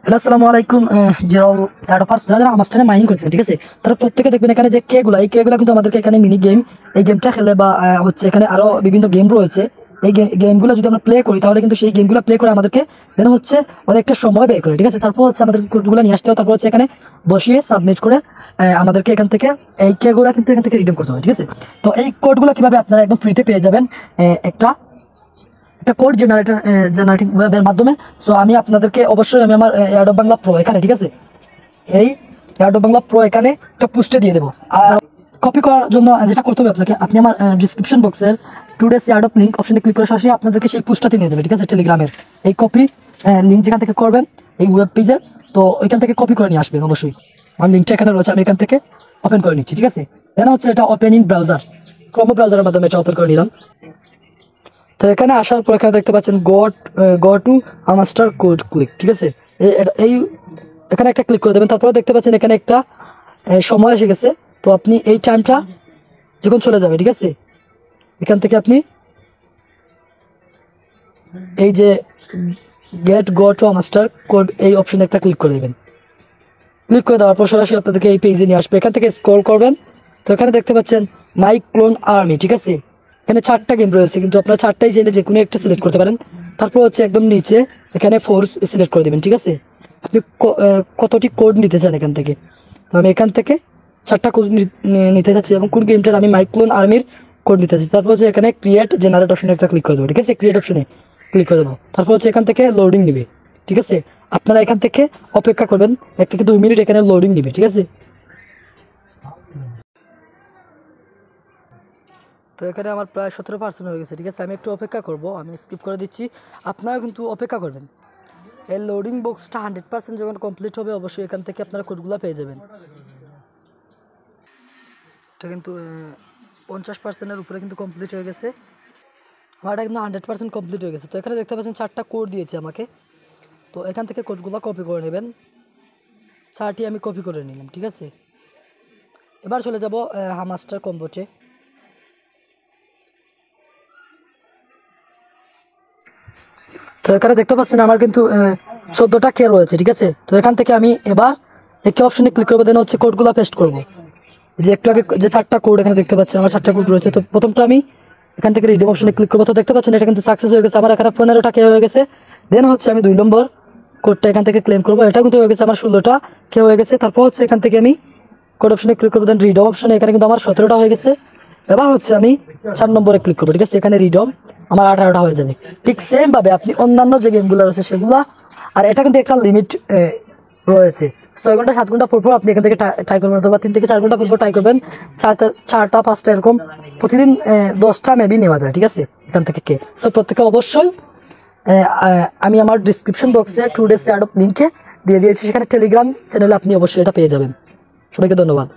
Hello আসসালামু আলাইকুম। জিরাল অ্যাডোপার্স যারা আমার চ্যানেলে মাইনিং করছেন, ঠিক আছে, তারা প্রত্যেকে দেখবেন এখানে যে কেগুলো কিন্তু আমাদেরকে এখানে মিনি গেম এই গেমটা খেলে বা হচ্ছে এখানে আরো বিভিন্ন গেম রয়েছে। এই গেমগুলো যদি আমরা প্লে করি তাহলে কিন্তু সেই গেমগুলো প্লে করে আমাদেরকে দেন হচ্ছে অনেকটা সময় ব্যয় করে, ঠিক আছে। তারপর হচ্ছে আমাদের কোডগুলো নিয়ে আসতে হবে, তারপর হচ্ছে এখানে বসিয়ে সাবমিট করে আমাদেরকে এখান থেকে এই কেগুলো কিন্তু এখান থেকে রিডিম করতে হবে, ঠিক আছে। তো এই কোডগুলো কিভাবে আপনারা একদম ফ্রিতে পেয়ে যাবেন একটা কোড জেনারেটিং ওয়েবের মাধ্যমে। সো আমি আপনাদেরকে অবশ্যই আমি আমার অ্যাডোব বাংলা প্রো এখানে, ঠিক আছে, এই অ্যাডোব বাংলা প্রো এখানে একটা পোস্টে দিয়ে দেবো। আর কপি করার জন্য যেটা করতে হবে আপনাকে, আপনি আমার ডিসক্রিপশন বক্সের টুডেস অ্যাডোব লিঙ্ক অপশনে ক্লিক করে সরাসরি আপনাদেরকে সেই পোস্টটাতে নিয়ে যাবে, ঠিক আছে। টেলিগ্রামের এই কপি লিঙ্ক যেখান থেকে করবেন এই ওয়েব পেজের, তো ওইখান থেকে কপি করে নিয়ে আসবেন অবশ্যই। আমার লিঙ্কটা এখানে রয়েছে, আমি এখান থেকে ওপেন করে নিচ্ছি, ঠিক আছে। দেন হচ্ছে এটা ওপেন ইন ব্রাউজার, ক্রোম ব্রাউজারের মাধ্যমে এটা ওপেন করে নিলাম। তো এখানে আসার পর এখানে দেখতে পাচ্ছেন go to master code click, ঠিক আছে। এই এখানে একটা ক্লিক করে দেবেন। তারপরে দেখতে পাচ্ছেন এখানে একটা সময় এসে গেছে। তো আপনি এই টাইমটা যখন চলে যাবে, ঠিক আছে, এখান থেকে আপনি এই যে গো টু মাস্টার কোড এই অপশনে একটা ক্লিক করে দেবেন। ক্লিক করে দেওয়ার পর সরাসরি আপনাদেরকে এই পেজে নিয়ে আসবে। এখান থেকে স্ক্রল করবেন, তো এখানে দেখতে পাচ্ছেন মাই ক্লোন আর্মি, ঠিক আছে। এখানে 4টা গেম রয়েছে, কিন্তু আপনারা 4টাই চাইলে যে কোনো একটা সিলেক্ট করতে পারেন। তারপর হচ্ছে একদম নিচে এখানে ফোর্স সিলেক্ট করে দেবেন, ঠিক আছে। আপনি কতটি কোড নিতে চান এখান থেকে। তো আমি এখান থেকে 4টা কোড নিতে চাচ্ছি এবং কোন গেমটার আমি মাই ক্লোন আর্মির কোড নিতে চাচ্ছি। তারপর হচ্ছে এখানে ক্রিয়েট জেনারেট অপশনে একটা ক্লিক করে দেবো, ঠিক আছে। ক্রিয়েট অপশনে ক্লিক করে দেবো। তারপর হচ্ছে এখান থেকে লোডিং নেবে, ঠিক আছে। আপনারা এখান থেকে অপেক্ষা করবেন 1 থেকে 2 মিনিট, এখানে লোডিং নেবে, ঠিক আছে। তো এখানে আমার প্রায় 17% হয়ে গেছে, ঠিক আছে। আমি একটু অপেক্ষা করব, আমি স্কিপ করে দিচ্ছি, আপনারা কিন্তু অপেক্ষা করবেন। এই লোডিং বক্সটা 100% যখন কমপ্লিট হবে অবশ্যই এখান থেকে আপনারা কোডগুলো পেয়ে যাবেন। এটা কিন্তু 50%-এর উপরে কিন্তু কমপ্লিট হয়ে গেছে। আমার এটা কিন্তু 100% কমপ্লিট হয়ে গেছে। তো এখানে দেখতে পাচ্ছেন 4টা কোড দিয়েছে আমাকে। তো এখান থেকে কোডগুলো কপি করে নেবেন। 4টি আমি কপি করে নিলাম, ঠিক আছে। এবার চলে যাব হামাস্টার কম্বোতে। তো এখানে দেখতে পাচ্ছেন আমার কিন্তু 14টা কে রয়েছে, ঠিক আছে। তো এখান থেকে আমি এবার একে অপশনে ক্লিক করবো, দেন হচ্ছে কোডগুলো পেস্ট করবো। যে একটু আগে যে 4টা কোড এখানে দেখতে পাচ্ছেন, আমার 4টা কোড রয়েছে। তো প্রথমটা আমি এখান থেকে রিডিম অপশনে ক্লিক করবো। তো দেখতে পাচ্ছেন এটা কিন্তু সাকসেস হয়ে গেছে, আমার এখানে 15টা কে হয়ে গেছে। দেন হচ্ছে আমি 2 নম্বর কোডটা এখান থেকে ক্লেম করবো, এটা কিন্তু হয়ে গেছে আমার 16টা কে হয়ে গেছে। তারপর হচ্ছে এখান থেকে আমি কোড অপশনে ক্লিক করবো, দেন রিডম অপশনে, এখানে কিন্তু আমার 17টা হয়ে গেছে। এবার হচ্ছে আমি 4 নম্বরে ক্লিক করবো, ঠিক আছে। এখানে রিডম আমার 18টা হয়ে যাবে। ঠিক সেম ভাবে আপনি অন্যান্য যে গেমগুলো রয়েছে সেগুলা, আর এটা কিন্তু একটা লিমিট রয়েছে। 6 ঘন্টা 7 ঘন্টা পর আপনি এখান থেকে ট্রাই করবেন, অথবা 3 থেকে 4 ঘন্টা পর ট্রাই করবেন। 4টা 5টা এরকম প্রতিদিন 10টা মেবি নেওয়া যায়, ঠিক আছে, এখান থেকে কে। সো প্রত্যেকে অবশ্যই আমি আমার ডিসক্রিপশন বক্সে টুডেস অ্যাডোব লিঙ্কে দিয়ে দিয়েছি, সেখানে টেলিগ্রাম চ্যানেলে আপনি অবশ্যই এটা পেয়ে যাবেন। সবাইকে ধন্যবাদ।